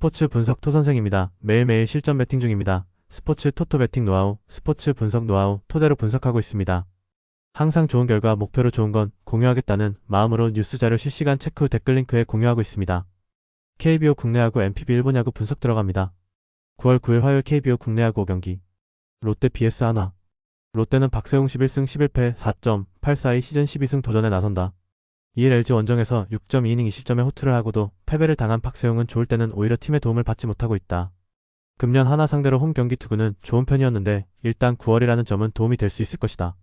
스포츠 분석 토선생입니다. 매일매일 실전 배팅 중입니다. 스포츠 토토 배팅 노하우, 스포츠 분석 노하우 토대로 분석하고 있습니다. 항상 좋은 결과 목표로 좋은 건 공유하겠다는 마음으로 뉴스 자료 실시간 체크 후 댓글 링크에 공유하고 있습니다. KBO 국내야구 NPB 일본 야구 분석 들어갑니다. 9월 9일 화요일 KBO 국내야구 5경기 롯데 vs 한화. 롯데는 박세웅 11승 11패 4.842 시즌 12승 도전에 나선다. 2일 LG 원정에서 6.2이닝 2실점의 호투를 하고도 패배를 당한 박세웅은 좋을 때는 오히려 팀의 도움을 받지 못하고 있다. 금년 하나 상대로 홈 경기 투구는 좋은 편이었는데 일단 9월이라는 점은 도움이 될 수 있을 것이다.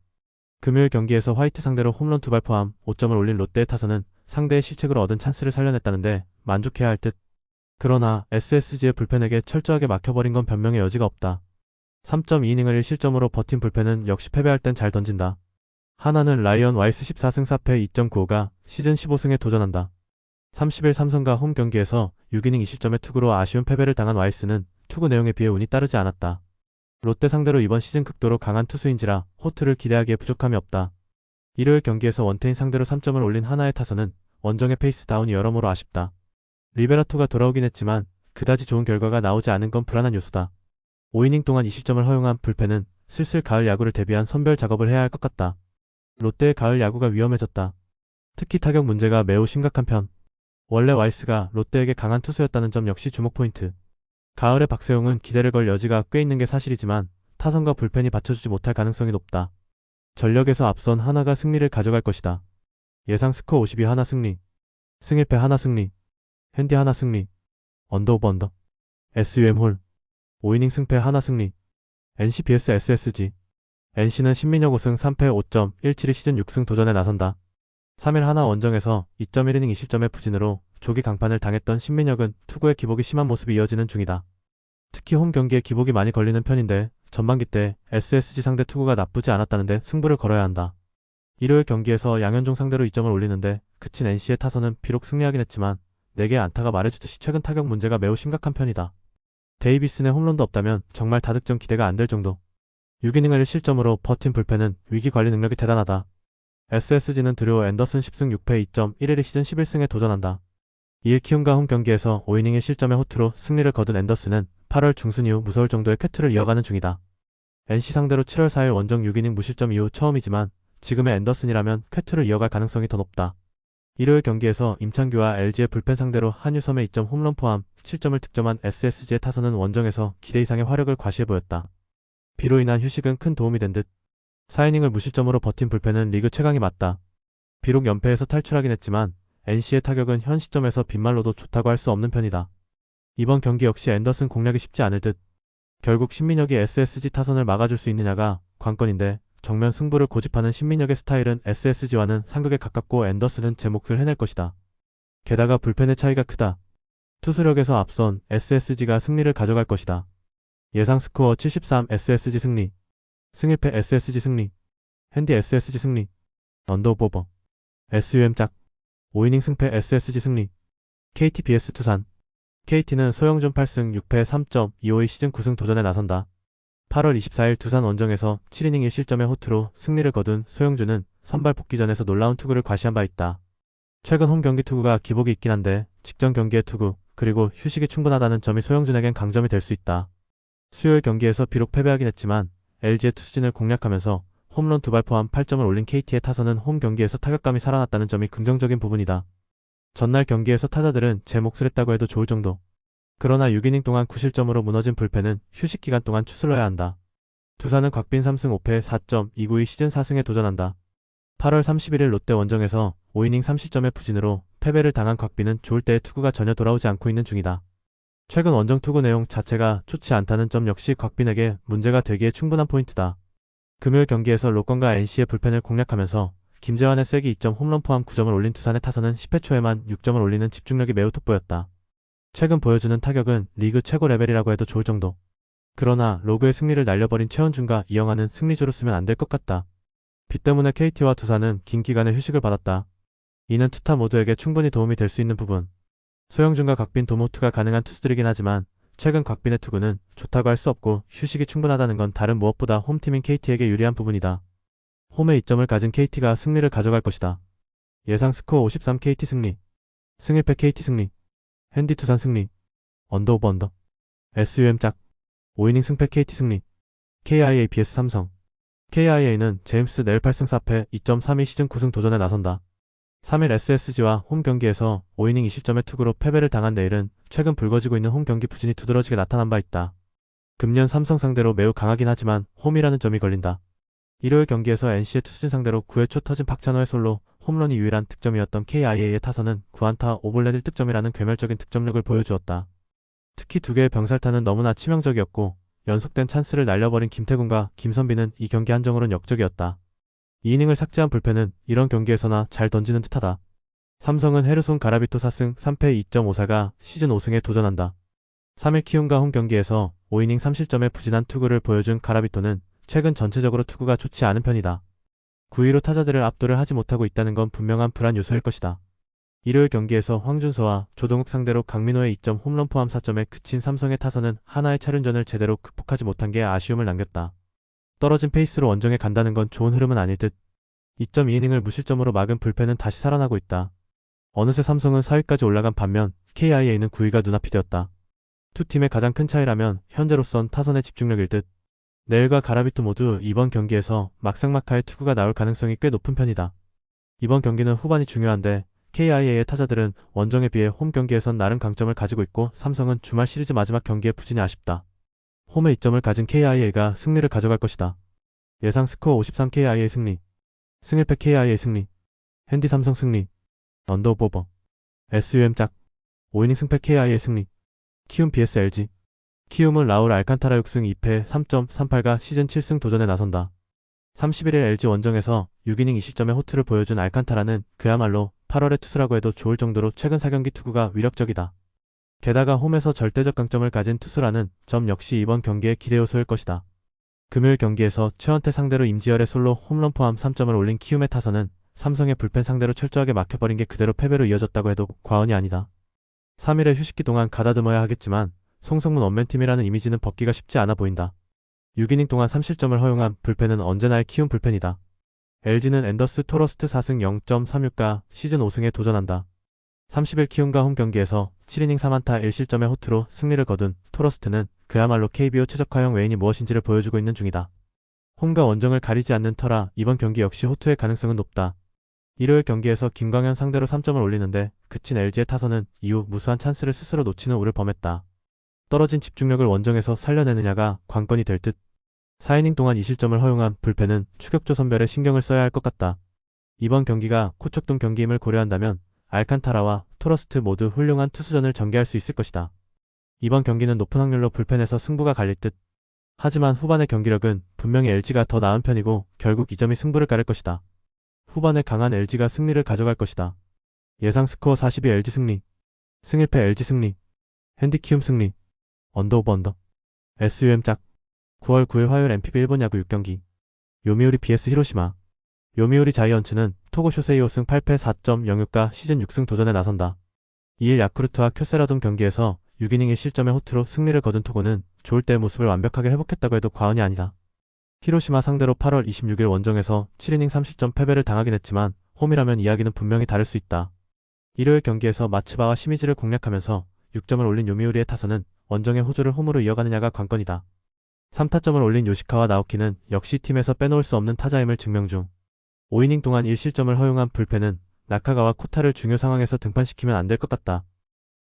금요일 경기에서 화이트 상대로 홈런 2발 포함 5점을 올린 롯데의 타선은 상대의 실책으로 얻은 찬스를 살려냈다는데 만족해야 할 듯. 그러나 SSG의 불펜에게 철저하게 막혀버린 건 변명의 여지가 없다. 3.2이닝을 1실점으로 버틴 불펜은 역시 패배할 땐 잘 던진다. 하나는 라이언 와이스 14승 4패 2.95가 시즌 15승에 도전한다. 30일 삼성과 홈 경기에서 6이닝 2실점의 투구로 아쉬운 패배를 당한 와이스는 투구 내용에 비해 운이 따르지 않았다. 롯데 상대로 이번 시즌 극도로 강한 투수인지라 호투를 기대하기에 부족함이 없다. 일요일 경기에서 원태인 상대로 3점을 올린 하나의 타선은 원정의 페이스 다운이 여러모로 아쉽다. 리베라토가 돌아오긴 했지만 그다지 좋은 결과가 나오지 않은 건 불안한 요소다. 5이닝 동안 2실점을 허용한 불펜은 슬슬 가을 야구를 대비한 선별 작업을 해야 할 것 같다. 롯데의 가을 야구가 위험해졌다. 특히 타격 문제가 매우 심각한 편. 원래 와이스가 롯데에게 강한 투수였다는 점 역시 주목 포인트. 가을에 박세웅은 기대를 걸 여지가 꽤 있는 게 사실이지만 타선과 불펜이 받쳐주지 못할 가능성이 높다. 전력에서 앞선 하나가 승리를 가져갈 것이다. 예상 스코어 52 하나 승리. 승 1패 하나 승리. 핸디 하나 승리. 언더 오버 언더. SUM 홀. 5이닝 승패 하나 승리. NC vs SSG. NC는 신민혁 5승 3패 5.17이 시즌 6승 도전에 나선다. 3일 하나 원정에서 2.1이닝 2실점의 부진으로 조기 강판을 당했던 신민혁은 투구의 기복이 심한 모습이 이어지는 중이다. 특히 홈 경기에 기복이 많이 걸리는 편인데 전반기 때 SSG 상대 투구가 나쁘지 않았다는데 승부를 걸어야 한다. 일요일 경기에서 양현종 상대로 2점을 올리는데 그친 NC의 타선은 비록 승리하긴 했지만 4개의 안타가 말해주듯이 최근 타격 문제가 매우 심각한 편이다. 데이비슨의 홈런도 없다면 정말 다득점 기대가 안 될 정도. 6이닝을 1실점으로 버틴 불펜은 위기 관리 능력이 대단하다. SSG는 드류 앤더슨 10승 6패 2.11이 시즌 11승에 도전한다. 2일 키움과 홈 경기에서 5이닝 1실점의 호투로 승리를 거둔 앤더슨은 8월 중순 이후 무서울 정도의 쾌투를 이어가는 중이다. NC 상대로 7월 4일 원정 6이닝 무실점 이후 처음이지만 지금의 앤더슨이라면 쾌투를 이어갈 가능성이 더 높다. 일요일 경기에서 임창규와 LG의 불펜 상대로 한유섬의 2점 홈런 포함 7점을 득점한 SSG의 타선은 원정에서 기대 이상의 화력을 과시해 보였다. 비로 인한 휴식은 큰 도움이 된 듯. 4이닝을 무실점으로 버틴 불펜은 리그 최강이 맞다. 비록 연패에서 탈출하긴 했지만 NC의 타격은 현 시점에서 빈말로도 좋다고 할 수 없는 편이다. 이번 경기 역시 앤더슨 공략이 쉽지 않을 듯. 결국 신민혁이 SSG 타선을 막아줄 수 있느냐가 관건인데 정면 승부를 고집하는 신민혁의 스타일은 SSG와는 상극에 가깝고 앤더슨은 제 몫을 해낼 것이다. 게다가 불펜의 차이가 크다. 투수력에서 앞선 SSG가 승리를 가져갈 것이다. 예상 스코어 73 SSG 승리. 승 1패 SSG 승리. 핸디 SSG 승리. 언더 오버. SUM 짝. 5이닝 승패 SSG 승리. KT vs 두산. KT는 소영준 8승 6패 3.25의 시즌 9승 도전에 나선다. 8월 24일 두산 원정에서 7이닝 1실점의 호투로 승리를 거둔 소영준은 선발 복귀전에서 놀라운 투구를 과시한 바 있다. 최근 홈 경기 투구가 기복이 있긴 한데 직전 경기의 투구 그리고 휴식이 충분하다는 점이 소영준에겐 강점이 될 수 있다. 수요일 경기에서 비록 패배하긴 했지만 LG의 투수진을 공략하면서 홈런 2발 포함 8점을 올린 KT의 타선은 홈 경기에서 타격감이 살아났다는 점이 긍정적인 부분이다. 전날 경기에서 타자들은 제 몫을 했다고 해도 좋을 정도. 그러나 6이닝 동안 9실점으로 무너진 불펜은 휴식 기간 동안 추스러야 한다. 두산은 곽빈 3승 5패 4.292 시즌 4승에 도전한다. 8월 31일 롯데 원정에서 5이닝 3실점의 부진으로 패배를 당한 곽빈은 좋을 때의 투구가 전혀 돌아오지 않고 있는 중이다. 최근 원정 투구 내용 자체가 좋지 않다는 점 역시 곽빈에게 문제가 되기에 충분한 포인트다. 금요일 경기에서 로건과 NC의 불펜을 공략하면서 김재환의 쐐기 2점 홈런 포함 9점을 올린 두산의 타선은 10회 초에만 6점을 올리는 집중력이 매우 돋보였다. 최근 보여주는 타격은 리그 최고 레벨이라고 해도 좋을 정도. 그러나 로그의 승리를 날려버린 최원준과 이영하는 승리조로 쓰면 안 될 것 같다. 비 때문에 KT와 두산은 긴 기간의 휴식을 받았다. 이는 투타 모두에게 충분히 도움이 될 수 있는 부분. 소영준과 곽빈 도모투가 가능한 투수들이긴 하지만 최근 곽빈의 투구는 좋다고 할 수 없고 휴식이 충분하다는 건 다른 무엇보다 홈팀인 KT에게 유리한 부분이다. 홈에 2점을 가진 KT가 승리를 가져갈 것이다. 예상 스코어 53 KT 승리. 승 1패 KT 승리. 핸디 두산 승리. 언더 오버 언더. SUM 짝. 5이닝 승패 KT 승리. KIA vs 삼성. KIA는 제임스 넬 8승 4패 2.32 시즌 9승 도전에 나선다. 3일 SSG와 홈 경기에서 5이닝 20점의 투구로 패배를 당한 내일은 최근 불거지고 있는 홈 경기 부진이 두드러지게 나타난 바 있다. 금년 삼성 상대로 매우 강하긴 하지만 홈이라는 점이 걸린다. 일요일 경기에서 NC의 투수진 상대로 9회 초 터진 박찬호의 솔로 홈런이 유일한 득점이었던 KIA의 타선은 9안타 5볼넷 1득점이라는 괴멸적인 득점력을 보여주었다. 특히 두 개의 병살타는 너무나 치명적이었고 연속된 찬스를 날려버린 김태군과 김선비는 이 경기 한정으론 역적이었다. 2이닝을 삭제한 불펜은 이런 경기에서나 잘 던지는 듯하다. 삼성은 헤르손 가라비토 4승 3패 2.54가 시즌 5승에 도전한다. 3일 키움과 홈 경기에서 5이닝 3실점의 부진한 투구를 보여준 가라비토는 최근 전체적으로 투구가 좋지 않은 편이다. 9위로 타자들을 압도를 하지 못하고 있다는 건 분명한 불안 요소일 것이다. 일요일 경기에서 황준서와 조동욱 상대로 강민호의 2점 홈런 포함 4점에 그친 삼성의 타선은 하나의 차륜전을 제대로 극복하지 못한 게 아쉬움을 남겼다. 떨어진 페이스로 원정에 간다는 건 좋은 흐름은 아닐 듯. 2.2이닝을 무실점으로 막은 불펜은 다시 살아나고 있다. 어느새 삼성은 4위까지 올라간 반면 KIA는 9위가 눈앞이 되었다. 두 팀의 가장 큰 차이라면 현재로선 타선의 집중력일 듯. 내일과 가라비토 모두 이번 경기에서 막상막하의 투구가 나올 가능성이 꽤 높은 편이다. 이번 경기는 후반이 중요한데 KIA의 타자들은 원정에 비해 홈 경기에선 나름 강점을 가지고 있고 삼성은 주말 시리즈 마지막 경기에 부진이 아쉽다. 홈에 이점을 가진 KIA가 승리를 가져갈 것이다. 예상 스코어 53 KIA 승리. 승일패 KIA 승리. 핸디 삼성 승리. 언더 오버. SUM 짝. 5이닝 승패 KIA 승리. 키움 vs LG. 키움은 라울 알칸타라 6승 2패 3.38가 시즌 7승 도전에 나선다. 31일 LG 원정에서 6이닝 20점의 호투를 보여준 알칸타라는 그야말로 8월의 투수라고 해도 좋을 정도로 최근 4경기 투구가 위력적이다. 게다가 홈에서 절대적 강점을 가진 투수라는 점 역시 이번 경기의 기대 요소일 것이다. 금요일 경기에서 최원태 상대로 임지열의 솔로 홈런 포함 3점을 올린 키움의 타선은 삼성의 불펜 상대로 철저하게 막혀버린 게 그대로 패배로 이어졌다고 해도 과언이 아니다. 3일의 휴식기 동안 가다듬어야 하겠지만 송성문 원맨팀이라는 이미지는 벗기가 쉽지 않아 보인다. 6이닝 동안 3실점을 허용한 불펜은 언제나의 키움 불펜이다. LG는 앤더스 토러스트 4승 0.36가 시즌 5승에 도전한다. 30일 키움과 홈 경기에서 7이닝 3안타 1실점의 호투로 승리를 거둔 토러스트는 그야말로 KBO 최적화형 외인이 무엇인지를 보여주고 있는 중이다. 홈과 원정을 가리지 않는 터라 이번 경기 역시 호투의 가능성은 높다. 일요일 경기에서 김광현 상대로 3점을 올리는데 그친 LG의 타선은 이후 무수한 찬스를 스스로 놓치는 우를 범했다. 떨어진 집중력을 원정에서 살려내느냐가 관건이 될 듯. 4이닝 동안 2실점을 허용한 불펜은 추격조 선별에 신경을 써야 할 것 같다. 이번 경기가 코척동 경기임을 고려한다면 알칸타라와 토러스트 모두 훌륭한 투수전을 전개할 수 있을 것이다. 이번 경기는 높은 확률로 불펜에서 승부가 갈릴 듯. 하지만 후반의 경기력은 분명히 LG가 더 나은 편이고 결국 이 점이 승부를 가릴 것이다. 후반에 강한 LG가 승리를 가져갈 것이다. 예상 스코어 42 LG 승리. 승일패 LG 승리. 핸디 키움 승리. 언더 오버 언더. SUM 짝. 9월 9일 화요일 NPB 일본 야구 6경기. 요미우리 vs 히로시마. 요미우리 자이언츠는 토고 쇼세이 5승 8패 4.06가 시즌 6승 도전에 나선다. 2일 야쿠르트와 쿄세라돔 경기에서 6이닝 1실점의 호투로 승리를 거둔 토고는 좋을 때의 모습을 완벽하게 회복했다고 해도 과언이 아니다. 히로시마 상대로 8월 26일 원정에서 7이닝 3실점 패배를 당하긴 했지만 홈이라면 이야기는 분명히 다를 수 있다. 일요일 경기에서 마츠바와 시미즈를 공략하면서 6점을 올린 요미우리의 타선은 원정의 호조를 홈으로 이어가느냐가 관건이다. 3타점을 올린 요시카와 나오키는 역시 팀에서 빼놓을 수 없는 타자임을 증명 중. 5이닝 동안 1실점을 허용한 불펜은 나카가와 코타를 중요 상황에서 등판시키면 안 될 것 같다.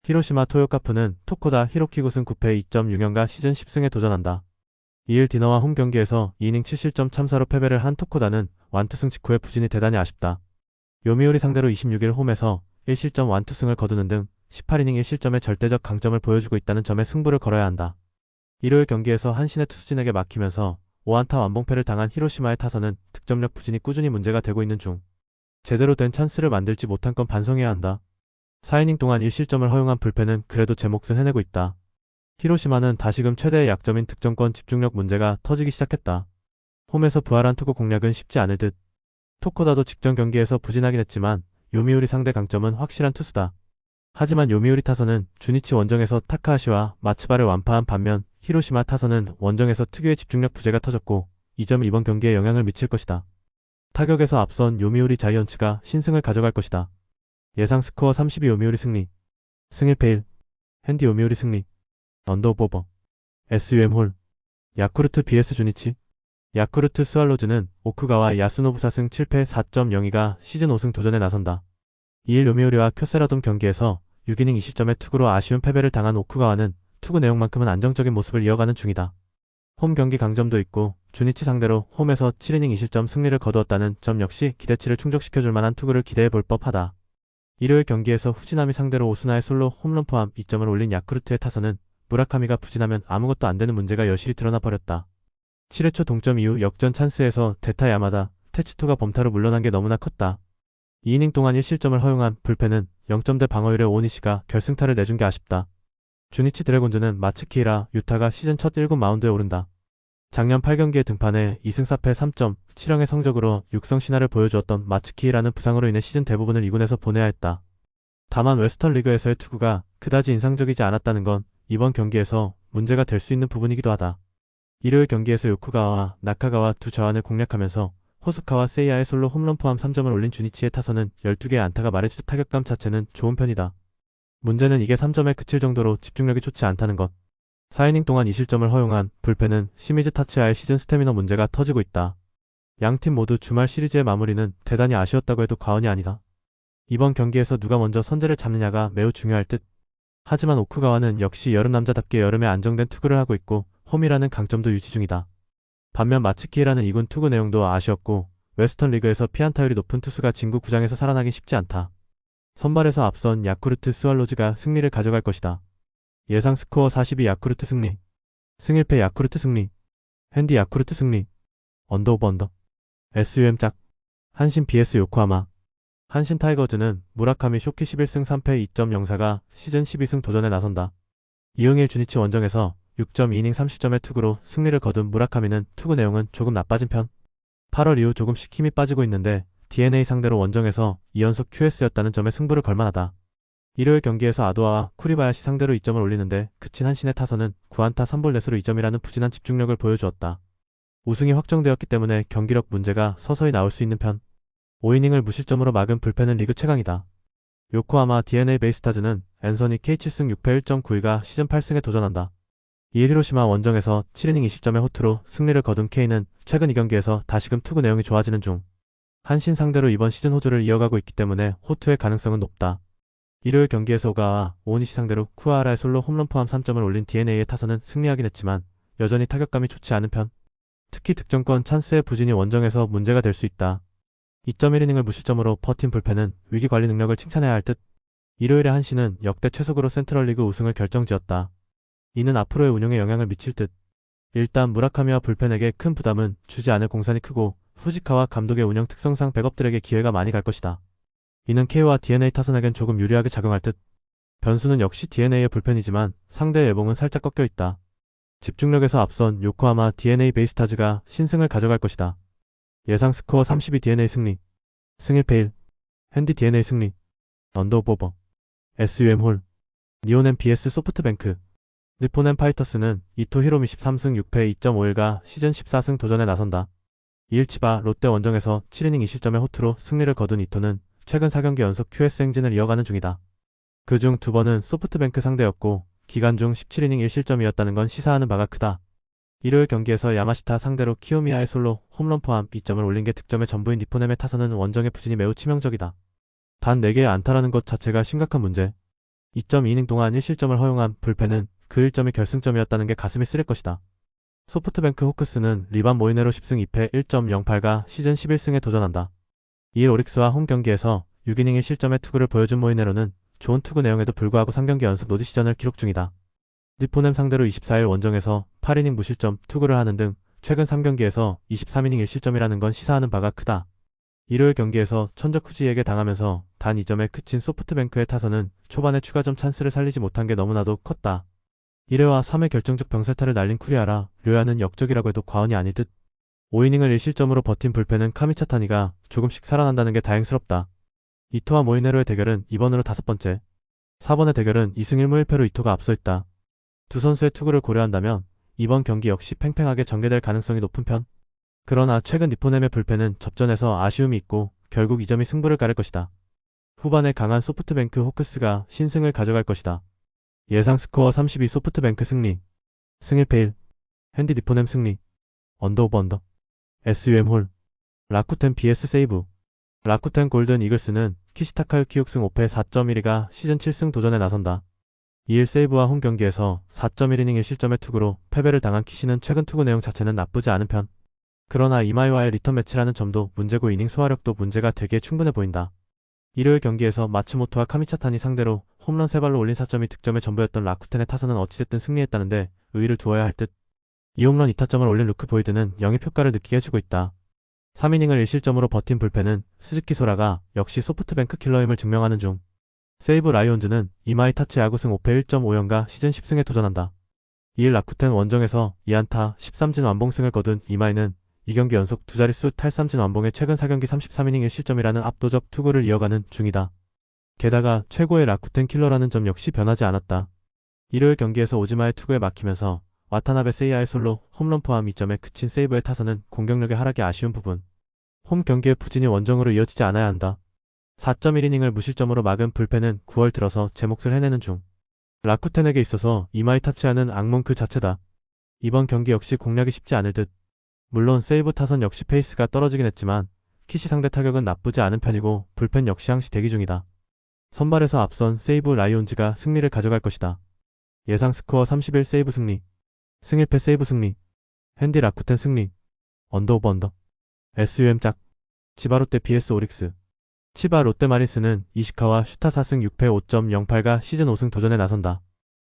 히로시마 토요카프는 토코다 히로키구승 9패 2.6연가 시즌 10승에 도전한다. 2일 디너와 홈 경기에서 2이닝 7실점 참사로 패배를 한 토코다는 완투승 직후의 부진이 대단히 아쉽다. 요미우리 상대로 26일 홈에서 1실점 완투승을 거두는 등 18이닝 1실점의 절대적 강점을 보여주고 있다는 점에 승부를 걸어야 한다. 일요일 경기에서 한신의 투수진에게 막히면서 5안타 완봉패를 당한 히로시마의 타선은 득점력 부진이 꾸준히 문제가 되고 있는 중. 제대로 된 찬스를 만들지 못한 건 반성해야 한다. 4이닝 동안 1실점을 허용한 불펜은 그래도 제 몫은 해내고 있다. 히로시마는 다시금 최대의 약점인 득점권 집중력 문제가 터지기 시작했다. 홈에서 부활한 투구 공략은 쉽지 않을 듯. 토코다도 직전 경기에서 부진하긴 했지만 요미우리 상대 강점은 확실한 투수다. 하지만 요미우리 타선은 주니치 원정에서 타카하시와 마츠바를 완파한 반면 히로시마 타선은 원정에서 특유의 집중력 부재가 터졌고 이 점이 이번 경기에 영향을 미칠 것이다. 타격에서 앞선 요미우리 자이언츠가 신승을 가져갈 것이다. 예상 스코어 32 요미우리 승리. 승일패 1. 핸디 요미우리 승리. 언더오버. SUM 홀. 야쿠르트 vs 주니치. 야쿠르트 스왈로즈는 오쿠가와 야스노부 4승 7패 4.02가 시즌 5승 도전에 나선다. 2일 요미우리와 쿄세라돔 경기에서 6이닝 20점의 투구로 아쉬운 패배를 당한 오쿠가와는 투구 내용만큼은 안정적인 모습을 이어가는 중이다. 홈 경기 강점도 있고 주니치 상대로 홈에서 7이닝 2실점 승리를 거두었다는 점 역시 기대치를 충족시켜줄 만한 투구를 기대해볼 법하다. 일요일 경기에서 후지나미 상대로 오스나의 솔로 홈런 포함 2점을 올린 야쿠르트의 타선은 무라카미가 부진하면 아무것도 안 되는 문제가 여실히 드러나 버렸다. 7회 초 동점 이후 역전 찬스에서 데타 야마다, 테츠토가 범타로 물러난 게 너무나 컸다. 2이닝 동안 1실점을 허용한 불펜은 0점대 방어율의 오니시가 결승타를 내준 게 아쉽다. 주니치 드래곤즈는 마츠키히라 유타가 시즌 첫 1군 마운드에 오른다. 작년 8경기에 등판해 2승 4패 3.7형의 성적으로 육성 신화를 보여주었던 마츠키히라는 부상으로 인해 시즌 대부분을 2군에서 보내야 했다. 다만 웨스턴 리그에서의 투구가 그다지 인상적이지 않았다는 건 이번 경기에서 문제가 될 수 있는 부분이기도 하다. 일요일 경기에서 요쿠가와와 나카가와 두 좌완을 공략하면서 호스카와 세이아의 솔로 홈런 포함 3점을 올린 주니치의 타선은 12개의 안타가 말해주듯 타격감 자체는 좋은 편이다. 문제는 이게 3점에 그칠 정도로 집중력이 좋지 않다는 것. 4이닝 동안 2실점을 허용한 불펜은 시미즈 타츠야의 시즌 스태미너 문제가 터지고 있다. 양팀 모두 주말 시리즈의 마무리는 대단히 아쉬웠다고 해도 과언이 아니다. 이번 경기에서 누가 먼저 선제를 잡느냐가 매우 중요할 듯. 하지만 오쿠가와는 역시 여름 남자답게 여름에 안정된 투구를 하고 있고 홈이라는 강점도 유지 중이다. 반면 마츠키히라는 2군 투구 내용도 아쉬웠고 웨스턴 리그에서 피안타율이 높은 투수가 진구 구장에서 살아나기 쉽지 않다. 선발에서 앞선 야쿠르트 스왈로즈가 승리를 가져갈 것이다. 예상 스코어 42 야쿠르트 승리. 승1패 야쿠르트 승리. 핸디 야쿠르트 승리. 언더오버 언더. SUM 짝. 한신 vs 요코하마. 한신 타이거즈는 무라카미 쇼키 11승 3패 2.04가 시즌 12승 도전에 나선다. 이응일 주니치 원정에서 6.2이닝 30점의 투구로 승리를 거둔 무라카미는 투구 내용은 조금 나빠진 편. 8월 이후 조금씩 힘이 빠지고 있는데 DNA 상대로 원정에서 2연속 QS였다는 점에 승부를 걸만하다. 일요일 경기에서 아도아와 쿠리바야시 상대로 2점을 올리는데 그친 한신의 타선은 9안타 3볼 넷으로 2점이라는 부진한 집중력을 보여주었다. 우승이 확정되었기 때문에 경기력 문제가 서서히 나올 수 있는 편. 5이닝을 무실점으로 막은 불펜은 리그 최강이다. 요코하마 DNA 베이스타즈는 앤서니 K7승 6패 1.92가 시즌 8승에 도전한다. 2일 히로시마 원정에서 7이닝 20점의 호투로 승리를 거둔 K는 최근 2경기에서 다시금 투구 내용이 좋아지는 중. 한신 상대로 이번 시즌 호주를 이어가고 있기 때문에 호투의 가능성은 높다. 일요일 경기에서 오가와 오니시 상대로 쿠아하라의 솔로 홈런 포함 3점을 올린 DNA의 타선은 승리하긴 했지만 여전히 타격감이 좋지 않은 편. 특히 득점권 찬스의 부진이 원정에서 문제가 될 수 있다. 2.1이닝을 무실점으로 버틴 불펜은 위기 관리 능력을 칭찬해야 할 듯. 일요일에 한신은 역대 최속으로 센트럴리그 우승을 결정지었다. 이는 앞으로의 운영에 영향을 미칠 듯. 일단 무라카미와 불펜에게 큰 부담은 주지 않을 공산이 크고 후지카와 감독의 운영 특성상 백업들에게 기회가 많이 갈 것이다. 이는 K와 DNA 타선에겐 조금 유리하게 작용할 듯. 변수는 역시 DNA의 불펜이지만 상대의 예봉은 살짝 꺾여 있다. 집중력에서 앞선 요코하마 DNA 베이스타즈가 신승을 가져갈 것이다. 예상 스코어 32 DNA 승리. 승1패 1. 핸디 DNA 승리. 언더오버. SUM 홀. 니온엠 vs 소프트뱅크. 니폰엠 파이터스는 이토 히로미 13승 6패 2.51가 시즌 14승 도전에 나선다. 2일 치바 롯데 원정에서 7이닝 2실점의 호투로 승리를 거둔 이토는 최근 4경기 연속 QS 행진을 이어가는 중이다. 그중 2번은 소프트뱅크 상대였고 기간 중 17이닝 1실점이었다는 건 시사하는 바가 크다. 일요일 경기에서 야마시타 상대로 키요미야의 솔로 홈런 포함 2점을 올린 게 득점의 전부인 니폰엠의 타선은 원정의 부진이 매우 치명적이다. 단 4개의 안타라는 것 자체가 심각한 문제. 2.2이닝 동안 1실점을 허용한 불펜은 그 1점이 결승점이었다는 게 가슴이 쓰릴 것이다. 소프트뱅크 호크스는 리반 모이네로 10승 2패 1.08가 시즌 11승에 도전한다. 2일 오릭스와 홈 경기에서 6이닝 1실점의 투구를 보여준 모이네로는 좋은 투구 내용에도 불구하고 3경기 연속 노디 시전을 기록 중이다. 니폰엠 상대로 24일 원정에서 8이닝 무실점 투구를 하는 등 최근 3경기에서 23이닝 1실점이라는 건 시사하는 바가 크다. 일요일 경기에서 천적 후지에게 당하면서 단 2점에 그친 소프트뱅크의 타선은 초반에 추가점 찬스를 살리지 못한 게 너무나도 컸다. 1회와 3회 결정적 병살타를 날린 쿠리아라, 료야는 역적이라고 해도 과언이 아닐 듯. 5이닝을 1실점으로 버틴 불펜은 카미차타니가 조금씩 살아난다는 게 다행스럽다. 이토와 모이네로의 대결은 이번으로 5번째. 4번의 대결은 2승 1무 1패로 이토가 앞서 있다. 두 선수의 투구를 고려한다면 이번 경기 역시 팽팽하게 전개될 가능성이 높은 편. 그러나 최근 니폰엠의 불펜은 접전에서 아쉬움이 있고 결국 이 점이 승부를 가를 것이다. 후반에 강한 소프트뱅크 호크스가 신승을 가져갈 것이다. 예상 스코어 32 소프트뱅크 승리. 승일패 1. 핸디 디포넴 승리. 언더 오브 언더. SUM 홀. 라쿠텐 BS 세이브. 라쿠텐 골든 이글스는 키시타카 유키 6승 5패 4.1위가 시즌 7승 도전에 나선다. 2일 세이브와 홈 경기에서 4.1이닝 1실점의 투구로 패배를 당한 키시는 최근 투구 내용 자체는 나쁘지 않은 편. 그러나 이마이와의 리턴 매치라는 점도 문제고 이닝 소화력도 문제가 되기에 충분해 보인다. 일요일 경기에서 마츠모토와 카미차탄이 상대로 홈런 3발로 올린 4점이 득점의 전부였던 라쿠텐의 타선은 어찌됐든 승리했다는데 의의를 두어야 할 듯. 2홈런 2타점을 올린 루크 보이드는 영입효과를 느끼게 해주고 있다. 3이닝을 1실점으로 버틴 불펜은 스즈키 소라가 역시 소프트뱅크 킬러임을 증명하는 중. 세이브 라이온즈는 이마이 타츠 야구승 5패 1.5연가 시즌 10승에 도전한다. 2일 라쿠텐 원정에서 2안타 13진 완봉승을 거둔 이마이는 2경기 연속 두 자릿수 탈삼진 완봉에 최근 4경기 33이닝 1실점이라는 압도적 투구를 이어가는 중이다. 게다가 최고의 라쿠텐 킬러라는 점 역시 변하지 않았다. 일요일 경기에서 오지마의 투구에 막히면서 와타나베 세이아의 솔로 홈런 포함 2점에 그친 세이브의 타선은 공격력의 하락이 아쉬운 부분. 홈 경기의 부진이 원정으로 이어지지 않아야 한다. 4.1이닝을 무실점으로 막은 불펜은 9월 들어서 제 몫을 해내는 중. 라쿠텐에게 있어서 이마이 타치아는 악몽 그 자체다. 이번 경기 역시 공략이 쉽지 않을 듯. 물론 세이브 타선 역시 페이스가 떨어지긴 했지만 키시 상대 타격은 나쁘지 않은 편이고 불펜 역시 항시 대기 중이다. 선발에서 앞선 세이브 라이온즈가 승리를 가져갈 것이다. 예상 스코어 31 세이브 승리. 승일패 세이브 승리. 핸디 라쿠텐 승리. 언더 오브 언더. SUM 짝. 치바 롯데 BS 오릭스. 치바 롯데 마린스는 이시카와 슈타 4승 6패 5.08가 시즌 5승 도전에 나선다.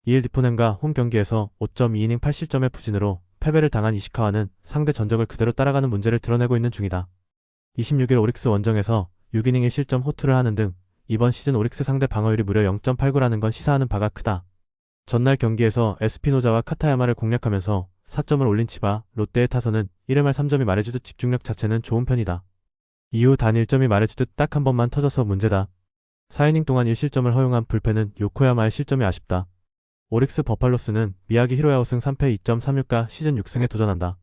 2일 디포넴과 홈 경기에서 5.2이닝 8실점의 부진으로 패배를 당한 이시카와는 상대 전적을 그대로 따라가는 문제를 드러내고 있는 중이다. 26일 오릭스 원정에서 6이닝 1실점 호투를 하는 등 이번 시즌 오릭스 상대 방어율이 무려 0.89라는 건 시사하는 바가 크다. 전날 경기에서 에스피노자와 카타야마를 공략하면서 4점을 올린 치바 롯데의 타선은 1회 말 3점이 말해주듯 집중력 자체는 좋은 편이다. 이후 단 1점이 말해주듯 딱 한 번만 터져서 문제다. 4이닝 동안 1실점을 허용한 불펜은 요코야마의 실점이 아쉽다. 오릭스 버팔로스는 미야기 히로야오승 3패 2.36가 시즌 6승에 도전한다.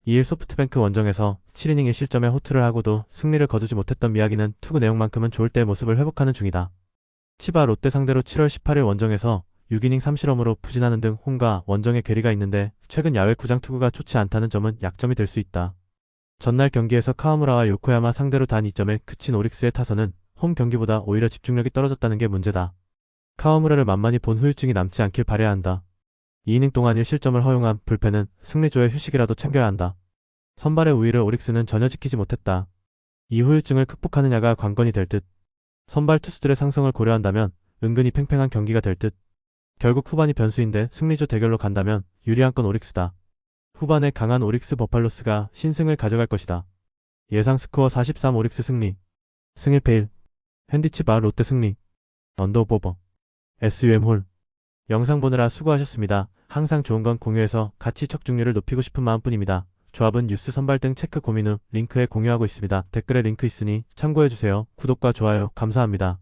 2일 소프트뱅크 원정에서 7이닝 1실점의 호투를 하고도 승리를 거두지 못했던 미야기는 투구 내용만큼은 좋을 때의 모습을 회복하는 중이다. 치바 롯데 상대로 7월 18일 원정에서 6이닝 3실험으로 부진하는 등 홈과 원정의 괴리가 있는데 최근 야외 구장 투구가 좋지 않다는 점은 약점이 될 수 있다. 전날 경기에서 카와무라와 요코야마 상대로 단 2점에 그친 오릭스의 타선은 홈 경기보다 오히려 집중력이 떨어졌다는 게 문제다. 카와무라를 만만히 본 후유증이 남지 않길 바라야 한다. 2이닝 동안 1실점을 허용한 불펜은 승리조의 휴식이라도 챙겨야 한다. 선발의 우위를 오릭스는 전혀 지키지 못했다. 이 후유증을 극복하느냐가 관건이 될 듯. 선발 투수들의 상성을 고려한다면 은근히 팽팽한 경기가 될 듯. 결국 후반이 변수인데 승리조 대결로 간다면 유리한 건 오릭스다. 후반에 강한 오릭스 버팔로스가 신승을 가져갈 것이다. 예상 스코어 43 오릭스 승리. 승일패 1. 핸디치바 롯데 승리. 언더 오브 오버. SUM 홀. 영상 보느라 수고하셨습니다. 항상 좋은 건 공유해서 같이 척중률을 높이고 싶은 마음뿐입니다. 조합은 뉴스 선발 등 체크 고민 후 링크에 공유하고 있습니다. 댓글에 링크 있으니 참고해주세요. 구독과 좋아요 감사합니다.